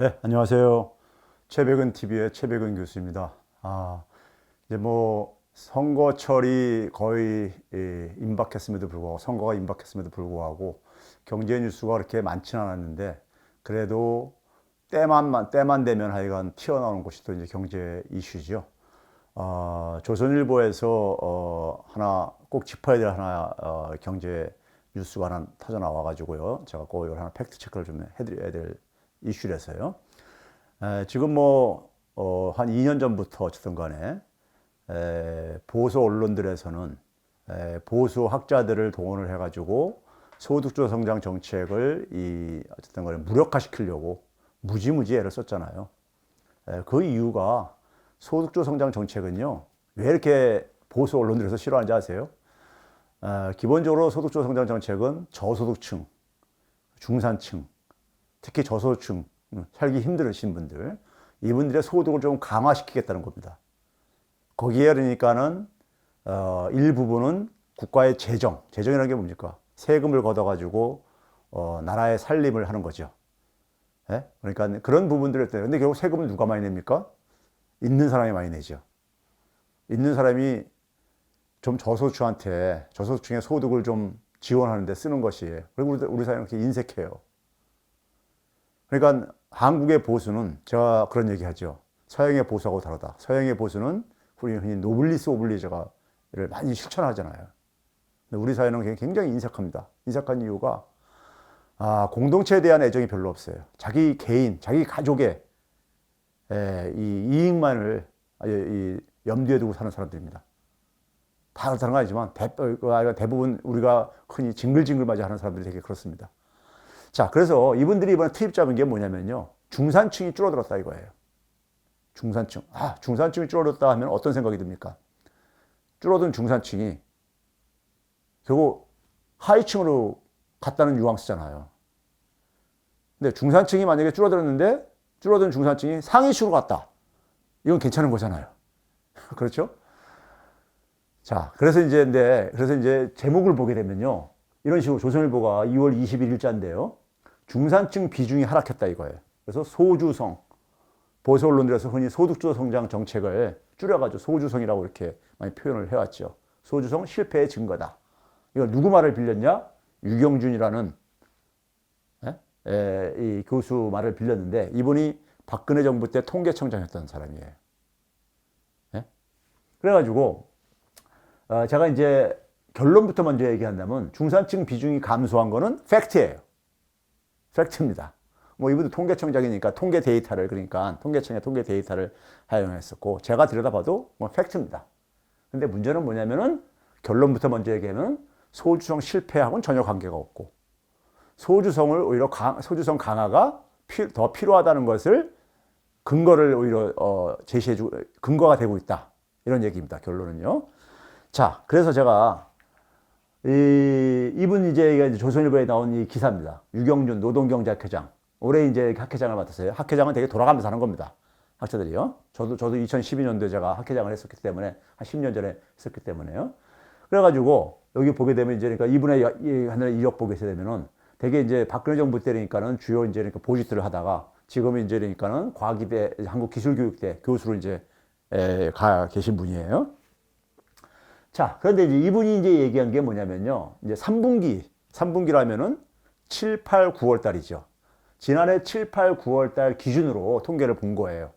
네, 안녕하세요. 최백은 TV의 최백은 교수입니다. 이제 뭐 선거철이 거의 임박했음에도 불구하고 선거가 임박했음에도 불구하고 경제 뉴스가 그렇게 많지는 않았는데 그래도 때만 되면 하여간 튀어나오는 것이 또 이제 경제 이슈죠. 조선일보에서 하나 꼭 짚어야 될 하나 경제 뉴스가 하나 터져 나와 가지고요. 제가 꼭 이걸 하나 팩트 체크를 좀 해드려야 될 이슈라서요. 지금 뭐 한 2년 전부터 어쨌든 간에 보수 언론들에서는 보수 학자들을 동원을 해가지고 소득주 성장 정책을 어쨌든 간에 무력화시키려고 무지무지 애를 썼잖아요. 그 이유가 소득주 성장 정책은요, 왜 이렇게 보수 언론들에서 싫어하는지 아세요? 기본적으로 소득주 성장 정책은 저소득층, 중산층, 특히 저소득층, 살기 힘드신 분들, 이분들의 소득을 좀 강화시키겠다는 겁니다. 거기에 그러니까는 일부분은 국가의 재정이라는 게 뭡니까? 세금을 걷어가지고 나라의 살림을 하는 거죠. 예? 그러니까 그런 부분들을 때, 근데 결국 세금을 누가 많이 냅니까? 있는 사람이 많이 내죠. 있는 사람이 좀 저소득층의 소득을 좀 지원하는데 쓰는 것이에요. 그리고 우리 사회는 이렇게 인색해요. 그러니까 한국의 보수는 제가 그런 얘기 하죠. 서양의 보수하고 다르다. 서양의 보수는 흔히 노블리스 오블리저가를 많이 실천하잖아요. 근데 우리 사회는 굉장히 인색합니다. 인색한 이유가 공동체에 대한 애정이 별로 없어요. 자기 개인, 자기 가족의 이 이익만을 염두에 두고 사는 사람들입니다. 다 그렇다는 건 아니지만 대부분 우리가 흔히 징글징글 맞이 하는 사람들이 되게 그렇습니다. 자, 그래서 이분들이 이번에 트집 잡은 게 뭐냐면요. 중산층이 줄어들었다 이거예요. 중산층. 중산층이 줄어들었다 하면 어떤 생각이 듭니까? 줄어든 중산층이 결국 하위층으로 갔다는 뉘앙스잖아요. 근데 중산층이 만약에 줄어들었는데 줄어든 중산층이 상위층으로 갔다. 이건 괜찮은 거잖아요. 그렇죠? 자, 그래서 이제 제목을 보게 되면요. 이런 식으로 조선일보가 2월 21일자인데요. 중산층 비중이 하락했다 이거예요. 그래서 소주성, 보수 언론들에서 흔히 소득주 성장 정책을 줄여가지고 소주성이라고 이렇게 많이 표현을 해왔죠. 소주성 실패의 증거다. 이걸 누구 말을 빌렸냐? 유경준이라는 이 교수 말을 빌렸는데 이분이 박근혜 정부 때 통계청장이었던 사람이에요. 예? 그래가지고 제가 이제 결론부터 먼저 얘기한다면 중산층 비중이 감소한 거는 팩트예요. 팩트입니다. 뭐 이분도 통계청장이니까 통계 데이터를 그러니까 통계청의 통계 데이터를 사용했었고 제가 들여다봐도 뭐 팩트입니다. 근데 문제는 뭐냐면은 결론부터 먼저 얘기하면 소주성 실패하고는 전혀 관계가 없고 소주성을 오히려 소주성 강화가 더 필요하다는 것을 근거를 오히려 제시해주고 근거가 되고 있다 이런 얘기입니다. 결론은요. 자, 그래서 제가 이분 이제 조선일보에 나온 이 기사입니다. 유경준 노동경제학회장. 올해 이제 학회장을 맡았어요. 학회장은 되게 돌아가면서 하는 겁니다. 학자들이요. 저도 2012년도에 제가 학회장을 했었기 때문에, 한 10년 전에 했었기 때문에요. 그래가지고, 여기 보게 되면 이제 그러니까 이분의 하늘의 이력 보게 되면은 되게 이제 박근혜 정부 때니까는 주요 이제 그러니까 보직들을 하다가 지금은 이제 그러니까는 과기대, 한국기술교육대 교수로 이제 가 계신 분이에요. 자, 그런데 이제 이분이 이제 얘기한 게 뭐냐면요. 이제 3분기라면은 7, 8, 9월 달이죠. 지난해 7, 8, 9월 달 기준으로 통계를 본 거예요.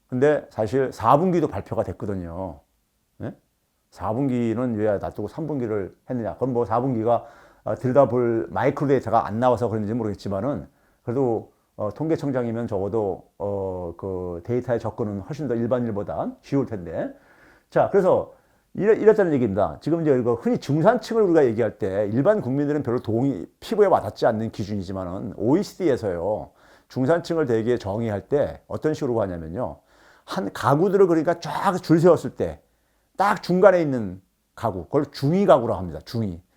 근데 사실 4분기도 발표가 됐거든요. 네? 4분기는 왜 놔두고 3분기를 했느냐. 그럼 뭐 4분기가 들여다볼 마이크로 데이터가 안 나와서 그런지 모르겠지만은 그래도 통계청장이면 적어도 그 데이터의 접근은 훨씬 더 일반인보다 쉬울 텐데. 자, 그래서 이랬다는 얘기입니다. 지금 이제 이거 흔히 중산층을 우리가 얘기할 때 일반 국민들은 별로 피부에 와닿지 않는 기준이지만은 OECD에서요. 중산층을 되게 정의할 때 어떤 식으로 하냐면요. 한 가구들을 그러니까 쫙 줄 세웠을 때 딱 중간에 있는 가구, 그걸 중위 가구라고 합니다.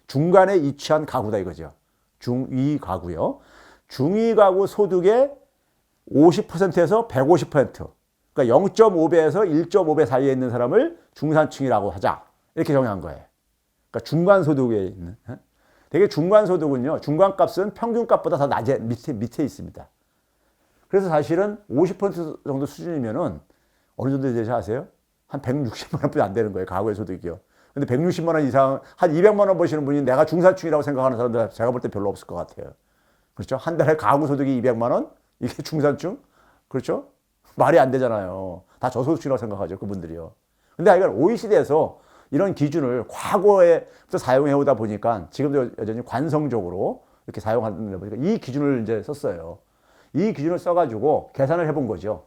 중간에 위치한 가구다 이거죠. 중위 가구요. 중위 가구 소득의 50%에서 150%. 그러니까 0.5배에서 1.5배 사이에 있는 사람을 중산층이라고 하자. 이렇게 정의한 거예요. 그러니까 중간 소득에 있는. 되게 중간 소득은요. 중간 값은 평균 값보다 더 밑에 있습니다. 그래서 사실은 50% 정도 수준이면은 어느 정도 되지 아세요? 한 160만 원뿐이 안 되는 거예요. 가구의 소득이요. 근데 160만 원 이상, 한 200만 원 버시는 분이 내가 중산층이라고 생각하는 사람들 제가 볼 때 별로 없을 것 같아요. 그렇죠? 한 달에 가구 소득이 200만 원? 이게 중산층? 그렇죠? 말이 안 되잖아요. 다 저소득층이라고 생각하죠. 그분들이요. 근데 이건 OECD에서 이런 기준을 과거에부터 사용해 오다 보니까 지금도 여전히 관성적으로 이렇게 사용하는 데 보니까 이 기준을 이제 썼어요. 이 기준을 써가지고 계산을 해본 거죠.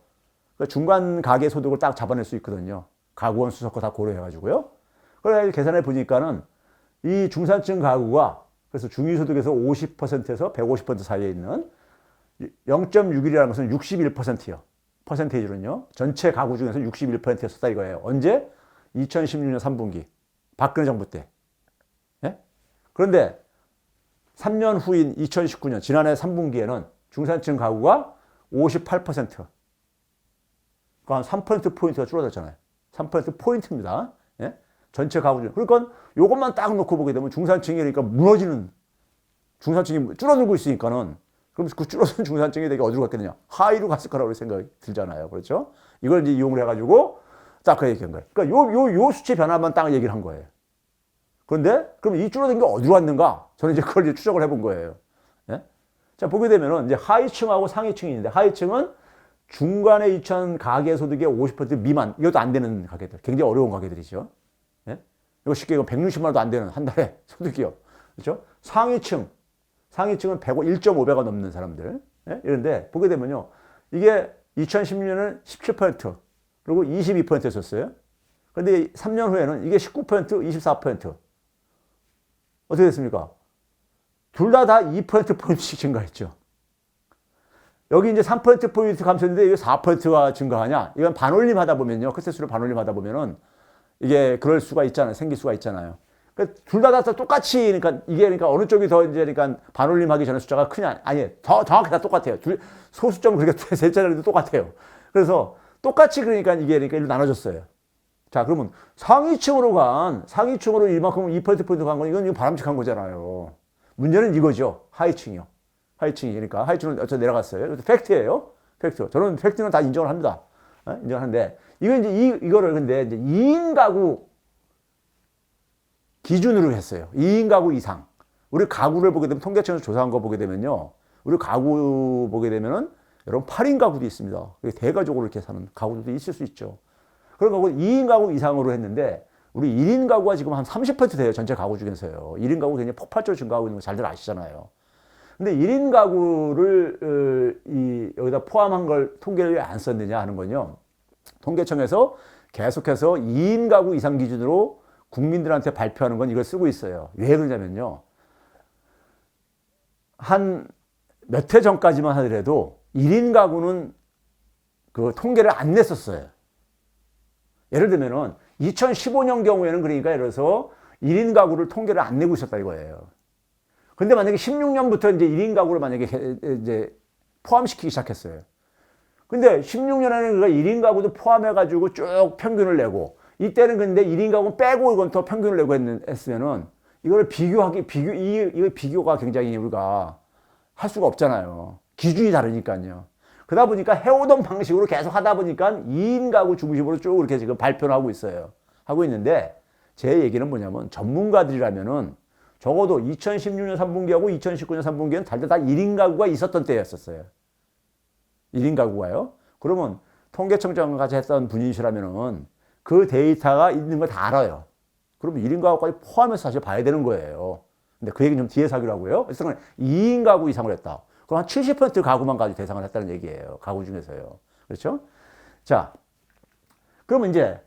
그러니까 중간 가계 소득을 딱 잡아낼 수 있거든요. 가구원 수석과 다 고려해가지고요. 그래 계산해 보니까는 이 중산층 가구가 그래서 중위소득에서 50%에서 150% 사이에 있는 0.61이라는 것은 61%요. 퍼센테이지로는요. 전체 가구 중에서 61%였었다 이거예요. 언제? 2016년 3분기. 박근혜 정부 때. 예? 그런데 3년 후인 2019년 지난해 3분기에는 중산층 가구가 58%. 그러니까 한 3%포인트가 줄어들었잖아요. 3%포인트입니다. 예? 전체 가구 중. 그러니까 이것만 딱 놓고 보게 되면 중산층이 그러니까 무너지는 중산층이 줄어들고 있으니까는 그럼 그 줄어든 중산층이 되게 어디로 갔겠느냐? 하위로 갔을 거라고 생각이 들잖아요. 그렇죠? 이걸 이제 이용을 해가지고 딱 그 얘기한 거예요. 그러니까 요 수치 변화만 딱 얘기를 한 거예요. 그런데 그럼 이 줄어든 게 어디로 갔는가? 저는 이제 그걸 이제 추적을 해본 거예요. 예? 자, 보게 되면은 이제 하위층하고 상위층이 있는데 하위층은 중간에 2천 가계 소득의 50% 미만, 이것도 안 되는 가계들. 굉장히 어려운 가계들이죠. 예? 이거 쉽게 이거 160만 원도 안 되는 한 달에 소득이요. 그렇죠? 상위층은 1.5배가 넘는 사람들. 예? 이런데 보게 되면요. 이게 2016년은 17% 그리고 22%였었어요. 그런데 3년 후에는 이게 19%, 24%. 어떻게 됐습니까? 둘 다 2%포인트씩 증가했죠. 여기 이제 3%포인트 감소했는데 이게 4%가 증가하냐? 이건 반올림 하다 보면요. 크세수를 반올림 하다 보면은 이게 그럴 수가 있잖아요. 생길 수가 있잖아요. 그러니까 둘 다 똑같이, 그러니까 이게 그러니까 어느 쪽이 더 이제 그러니까 반올림 하기 전에 숫자가 크냐? 아니에요. 더 정확히 다 똑같아요. 소수점 그렇게 셋째라도 똑같아요. 그래서 똑같이 그러니까 이게 그러니까 일로 나눠졌어요. 자, 그러면 상위층으로 이만큼 2%포인트 간 건 이건 바람직한 거잖아요. 문제는 이거죠. 하위층이요. 하위층이. 그러니까 하위층은 어쩌 내려갔어요. 팩트예요. 팩트. 저는 팩트는 다 인정을 합니다. 인정하는데, 이건 이제 이거를 근데 이제 2인 가구 기준으로 했어요. 2인 가구 이상. 우리 가구를 보게 되면 통계청에서 조사한 거 보게 되면요. 우리 가구 보게 되면은 여러분 8인 가구도 있습니다. 대가족으로 이렇게 사는 가구들도 있을 수 있죠. 그런 거고 2인 가구 이상으로 했는데 우리 1인 가구가 지금 한 30% 돼요. 전체 가구 중에서요. 1인 가구 굉장히 폭발적으로 증가하고 있는 거 잘들 아시잖아요. 근데 1인 가구를 여기다 포함한 걸 통계를 왜 안 썼느냐 하는 건요. 통계청에서 계속해서 2인 가구 이상 기준으로 국민들한테 발표하는 건 이걸 쓰고 있어요. 왜 그러냐면요. 한 몇 해 전까지만 하더라도 1인 가구는 그 통계를 안 냈었어요. 예를 들면은 2015년 경우에는 그러니까 예를 들어서 1인 가구를 통계를 안 내고 있었다 이거예요. 근데 만약에 16년부터 이제 1인 가구를 만약에 이제 포함시키기 시작했어요. 근데 16년에는 그가 1인 가구도 포함해가지고 쭉 평균을 내고 이때는 근데 1인 가구 빼고 이건 더 평균을 내고 했으면은 이거를 이거 비교가 굉장히 우리가 할 수가 없잖아요. 기준이 다르니까요. 그러다 보니까 해오던 방식으로 계속 하다 보니까 2인 가구 중심으로 쭉 이렇게 지금 발표를 하고 있어요. 하고 있는데 제 얘기는 뭐냐면 전문가들이라면은 적어도 2016년 3분기하고 2019년 3분기는 다 1인 가구가 있었던 때였었어요. 1인 가구가요. 그러면 통계청장까지 했던 분이시라면은 그 데이터가 있는 걸 다 알아요. 그러면 1인 가구까지 포함해서 사실 봐야 되는 거예요. 근데 그 얘기는 좀 뒤에서 하기로 하고요. 그래서 2인 가구 이상을 했다. 그럼 한 70% 가구만 가지고 대상을 했다는 얘기예요. 가구 중에서요. 그렇죠? 자, 그러면 이제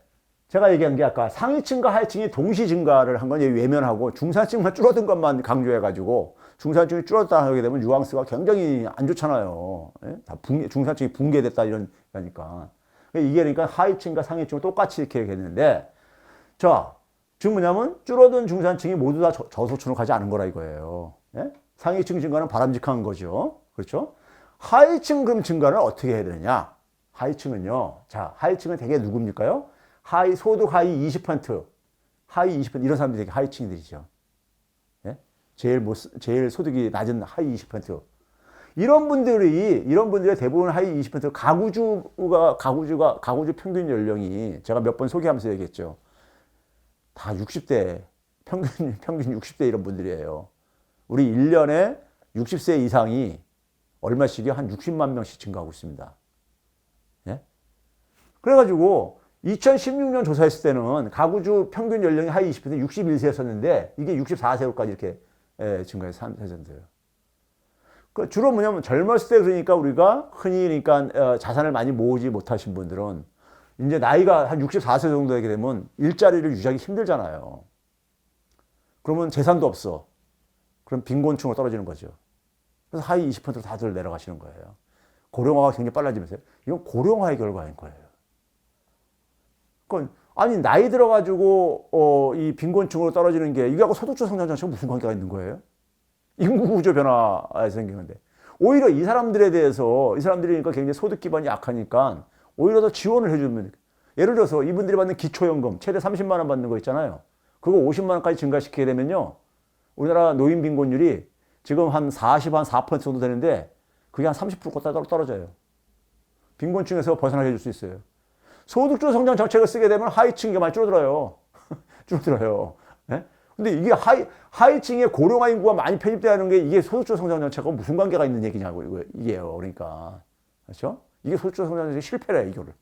제가 얘기한 게 아까 상위층과 하위층이 동시 증가를 한 건 외면하고 중산층만 줄어든 것만 강조해가지고 중산층이 줄었다 하게 되면 뉘앙스가 굉장히 안 좋잖아요. 예? 다 중산층이 붕괴됐다 이런 거니까. 이게 그러니까 하위층과 상위층은 똑같이 이렇게 했는데 자, 지금 뭐냐면 줄어든 중산층이 모두 다 저소득층으로 가지 않은 거라 이거예요. 예? 상위층 증가는 바람직한 거죠. 그렇죠? 하위층 그럼 증가는 어떻게 해야 되느냐? 하위층은요. 자, 하위층은 대개 누굽니까요? 소득 하위 20%, 하위 20% 이런 사람들이 되게 하위층들이죠. 예? 제일 소득이 낮은 하위 20%. 이런 분들의 대부분 하위 20% 가구주 평균 연령이 제가 몇 번 소개하면서 얘기했죠. 다 60대, 평균 60대 이런 분들이에요. 우리 1년에 60세 이상이 얼마씩이요? 한 60만 명씩 증가하고 있습니다. 예? 그래가지고 2016년 조사했을 때는 가구주 평균 연령이 하위 20% 61세였었는데 이게 64세로까지 이렇게 증가해서 3%예요. 주로 뭐냐면 젊었을 때 그러니까 우리가 흔히 그러니까 자산을 많이 모으지 못하신 분들은 이제 나이가 한 64세 정도 되게 되면 일자리를 유지하기 힘들잖아요. 그러면 재산도 없어. 그럼 빈곤층으로 떨어지는 거죠. 그래서 하위 20% 다들 내려가시는 거예요. 고령화가 굉장히 빨라지면서 이건 고령화의 결과인 거예요. 그건 아니 나이 들어가지고 이 빈곤층으로 떨어지는 게 이거하고 소득주 성장 장치가 무슨 관계가 있는 거예요? 인구 구조 변화에 생기는데 오히려 이 사람들에 대해서 이 사람들이 그러니까 굉장히 소득 기반이 약하니까 오히려 더 지원을 해주면 예를 들어서 이분들이 받는 기초연금 최대 30만 원 받는 거 있잖아요. 그거 50만 원까지 증가시키게 되면요. 우리나라 노인 빈곤율이 지금 한 4% 정도 되는데 그게 한 30%까지 떨어져요. 빈곤층에서 벗어나게 해줄 수 있어요. 소득주 성장 정책을 쓰게 되면 하위층이 많이 줄어들어요. 줄어들어요. 네? 근데 이게 하위층에 고령화 인구가 많이 편입되는 게 이게 소득주 성장 정책과 무슨 관계가 있는 얘기냐고 이게요. 그러니까 그렇죠? 이게 소득주 성장 정책 실패래 이거를.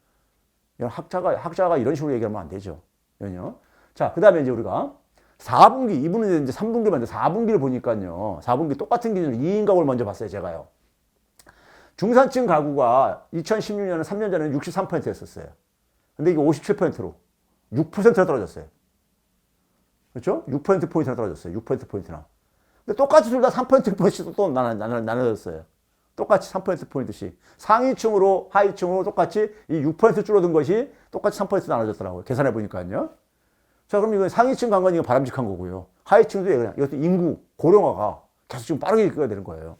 학자가 이런 식으로 얘기하면 안 되죠. 왜요? 자, 그다음에 이제 우리가 4분기 이분은 이제 3분기 만데 4분기를 보니까요. 4분기 똑같은 기준으로 2인 가구를 먼저 봤어요, 제가요. 중산층 가구가 2016년에 3년 전에는 63%였었어요. 근데 이게 57%로 6%나 떨어졌어요. 그렇죠? 6%포인트나 떨어졌어요. 6%포인트나. 근데 똑같이 둘 다 3%포인트씩 또 나눠졌어요. 똑같이 3%포인트씩. 상위층으로, 하위층으로 똑같이 이 6% 줄어든 것이 똑같이 3% 나눠졌더라고요. 계산해 보니까요. 자, 그럼 이건 상위층 간 건 이거 바람직한 거고요. 하위층도 그냥 이것도 인구, 고령화가 계속 지금 빠르게 이끌어야 되는 거예요.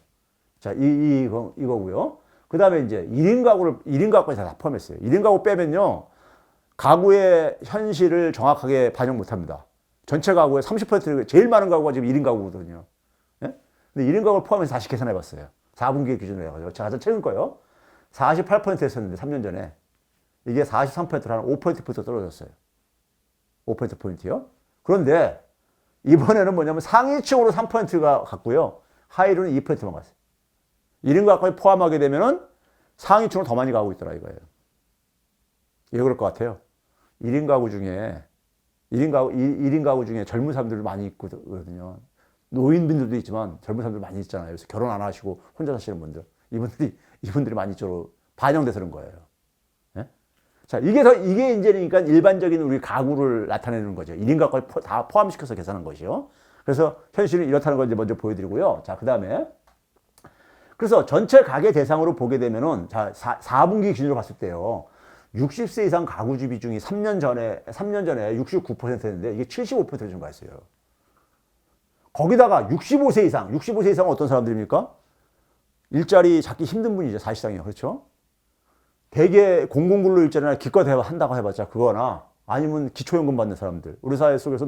자, 이거고요. 그 다음에 이제 1인 가구까지 다 포함했어요. 1인 가구 빼면요. 가구의 현실을 정확하게 반영 못 합니다. 전체 가구의 30% 제일 많은 가구가 지금 1인 가구거든요. 예? 근데 1인 가구를 포함해서 다시 계산해 봤어요. 4분기 기준으로 해가지고. 가장 최근 거요. 48%였었는데, 3년 전에. 이게 43%로 한 5%포인트 떨어졌어요. 5%포인트요. 그런데, 이번에는 뭐냐면 상위층으로 3%가 갔고요. 하위로는 2%만 갔어요. 1인 가구까지 포함하게 되면은 상위층으로 더 많이 가고 있더라, 이거예요. 왜 그럴 것 같아요? 1인 가구 중에 1인 가구 중에 젊은 사람들도 많이 있거든요. 노인분들도 있지만 젊은 사람들 많이 있잖아요. 그래서 결혼 안 하시고 혼자 사시는 분들. 이분들이 많이 이쪽으로 반영돼서 그런 거예요. 네? 자, 이게 이제 그러니까 일반적인 우리 가구를 나타내는 거죠. 1인 가구까지 다 포함시켜서 계산한 것이요. 그래서 현실은 이렇다는 걸 이제 먼저 보여드리고요. 자, 그 다음에. 그래서 전체 가계 대상으로 보게 되면은, 자, 4분기 기준으로 봤을 때요. 60세 이상 가구주 비중이 3년 전에 69%였는데 이게 75%로 증가했어요. 거기다가 65세 이상은 어떤 사람들입니까? 일자리 찾기 힘든 분이죠, 사실상이요. 그렇죠? 대개 공공근로 일자리나 기껏 한다고 해봤자 그거나 아니면 기초연금 받는 사람들. 우리 사회 속에서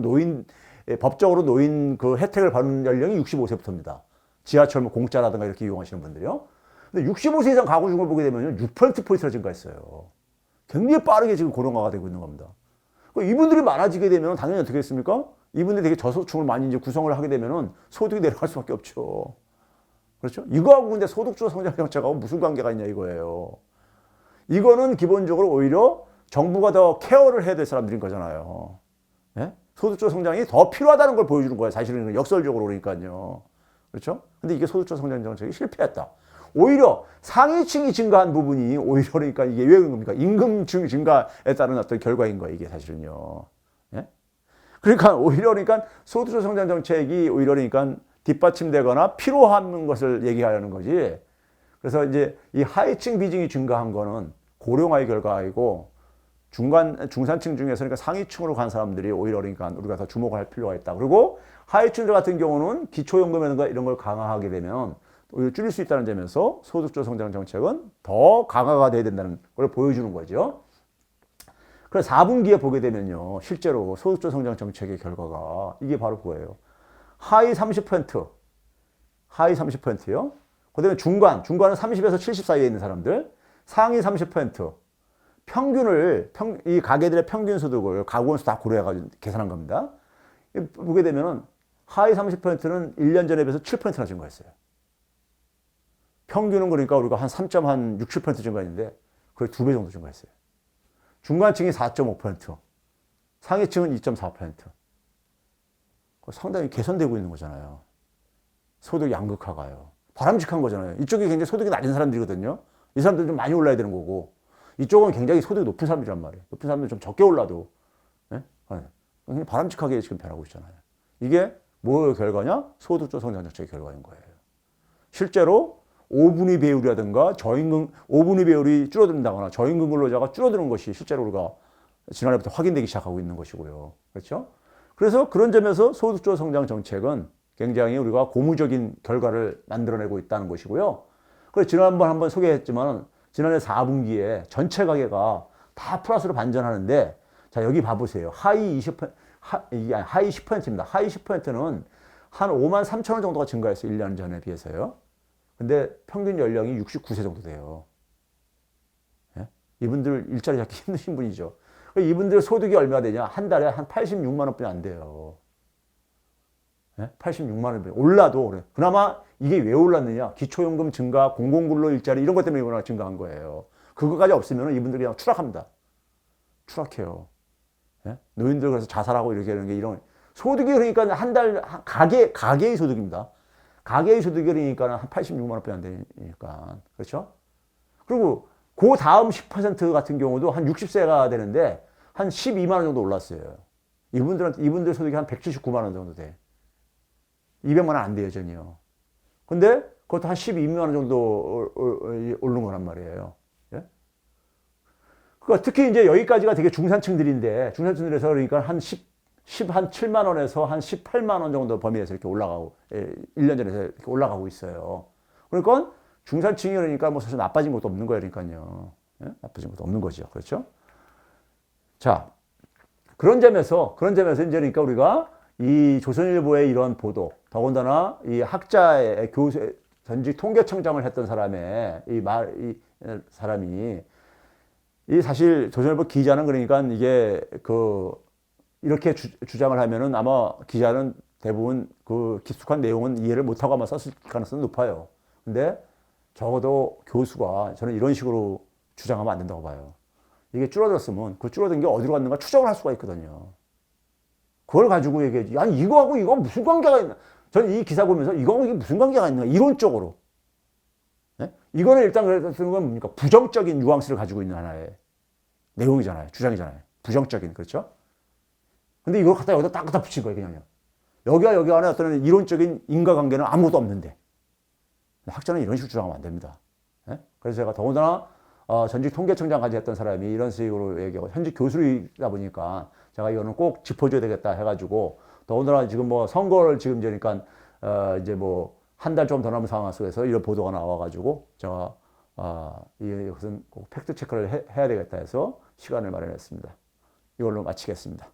법적으로 노인 그 혜택을 받는 연령이 65세부터입니다. 지하철 뭐 공짜라든가 이렇게 이용하시는 분들이요. 근데 65세 이상 가구중을 보게 되면 6%포인트나 증가했어요. 굉장히 빠르게 지금 고령화가 되고 있는 겁니다. 이분들이 많아지게 되면 당연히 어떻게 됐습니까? 이분들이 되게 저소득층을 많이 이제 구성을 하게 되면은 소득이 내려갈 수밖에 없죠. 그렇죠? 이거하고 근데 소득주 성장 정책하고 무슨 관계가 있냐 이거예요. 이거는 기본적으로 오히려 정부가 더 케어를 해야 될 사람들인 거잖아요. 예? 소득주 성장이 더 필요하다는 걸 보여주는 거예요. 사실은 역설적으로 그러니까요. 그렇죠? 근데 이게 소득주 성장 정책이 실패했다. 오히려 상위층이 증가한 부분이 오히려 그러니까 이게 왜 그런 겁니까? 임금 증가에 따른 어떤 결과인 거예요, 이게 사실은요. 예? 그러니까 오히려 그러니까 소득주 성장 정책이 오히려 그러니까 뒷받침되거나 필요한 것을 얘기하려는 거지. 그래서 이제 이 하위층 비중이 증가한 거는 고령화의 결과이고 중산층 중에서 그러니까 상위층으로 간 사람들이 오히려 그러니까 우리가 더 주목할 필요가 있다. 그리고 하위층들 같은 경우는 기초연금이라든가 이런 걸 강화하게 되면 오히려 줄일 수 있다는 점에서 소득주 성장 정책은 더 강화가 돼야 된다는 걸 보여주는 거죠. 그래서 4분기에 보게 되면요. 실제로 소득주 성장 정책의 결과가 이게 바로 그거예요. 하위 30%요. 그다음에 중간은 30에서 70 사이에 있는 사람들, 상위 30%, 이 가게들의 평균 소득을 가구원수 다 고려해가지고 계산한 겁니다. 보게 되면은 하위 30%는 1년 전에 비해서 7%나 증가했어요. 평균은 그러니까 우리가 한 3.67% 증가했는데 거의 2배 정도 증가했어요. 중간층이 4.5%, 상위층은 2.4%. 상당히 개선되고 있는 거잖아요. 소득 양극화가요. 바람직한 거잖아요. 이쪽이 굉장히 소득이 낮은 사람들이거든요. 이 사람들은 좀 많이 올라야 되는 거고, 이쪽은 굉장히 소득이 높은 사람들이란 말이에요. 높은 사람들은 좀 적게 올라도, 네? 굉장히 바람직하게 지금 변하고 있잖아요. 이게 뭐의 결과냐? 소득주 성장 정책의 결과인 거예요. 실제로 5분위 배율이라든가 5분위 배율이 줄어든다거나 저임금 근로자가 줄어드는 것이 실제로 우리가 지난해부터 확인되기 시작하고 있는 것이고요. 그렇죠? 그래서 그런 점에서 소득주 성장 정책은 굉장히 우리가 고무적인 결과를 만들어내고 있다는 것이고요. 그래서 지난번 한번 소개했지만 지난해 4분기에 전체 가계가 다 플러스로 반전하는데, 자, 여기 봐보세요. 하위 10%입니다. 하위 10%는 한 5만 3천 원 정도가 증가했어요. 1년 전에 비해서요. 근데 평균 연령이 69세 정도 돼요. 예? 이분들 일자리 잡기 힘드신 분이죠. 이분들 소득이 얼마나 되냐? 한 달에 한 86만 원뿐이 안 돼요. 예? 86만 원. 올라도 그래. 그나마 이게 왜 올랐느냐? 기초연금 증가, 공공근로 일자리 이런 것 때문에 이거나 증가한 거예요. 그거까지 없으면 이분들이 그냥 추락합니다. 추락해요. 예? 노인들 그래서 자살하고 이렇게 하는 게 이런 소득이 그러니까 한 달 가계의 소득입니다. 가계의 소득이 그러니까 한 86만 원밖에 안 되니까. 그렇죠? 그리고 그 다음 10% 같은 경우도 한 60세가 되는데 한 12만 원 정도 올랐어요. 이분들 소득이 한 179만 원 정도 돼. 200만 원 안 돼요, 전혀. 근데 그것도 한 12만 원 정도 오른 거란 말이에요. 예? 그러니까 특히 이제 여기까지가 되게 중산층들인데, 중산층들에서 그러니까 한 7만 원에서 한 18만 원 정도 범위에서 이렇게 올라가고, 1년 전에서 이렇게 올라가고 있어요. 그러니까 중산층이 그러니까 뭐 사실 나빠진 것도 없는 거예요, 그러니까요. 예? 나빠진 것도 없는 거죠. 그렇죠? 자, 그런 점에서 이제 그러니까 우리가 이 조선일보의 이런 보도, 더군다나 이 학자의 전직 통계청장을 했던 이 사람이 이 사실 조선일보 기자는 그러니까 이게 이렇게 주장을 하면은 아마 기자는 대부분 그 깊숙한 내용은 이해를 못하고 아마 썼을 가능성이 높아요. 근데 적어도 교수가 저는 이런 식으로 주장하면 안 된다고 봐요. 이게 줄어들었으면 그 줄어든 게 어디로 갔는가 추정을 할 수가 있거든요. 그걸 가지고 얘기하지. 아니, 이거하고 이거 무슨 관계가 있나? 저는 이 기사 보면서 이거하고 이게 무슨 관계가 있는가? 이론적으로. 네? 이거는 일단 그래서 쓰는 건 뭡니까? 부정적인 뉘앙스를 가지고 있는 하나의 내용이잖아요. 주장이잖아요. 부정적인, 그렇죠? 근데 이걸 여기다 딱 갖다 붙인 거예요, 그냥요. 여기와 여기 안에 어떤 이론적인 인과관계는 아무것도 없는데. 학자는 이런 식으로 주장하면 안 됩니다. 네? 그래서 제가 더군다나 전직 통계청장까지 했던 사람이 이런 식으로 얘기하고 현직 교수이다 보니까 제가 이거는 꼭 짚어줘야 되겠다 해가지고, 더군다나 지금 뭐 선거를 지금 그러니까 이제 뭐 한 달 좀 더 남은 상황 속에서 이런 보도가 나와가지고 제가 이것은 꼭 팩트 체크를 해야 되겠다 해서 시간을 마련했습니다. 이걸로 마치겠습니다.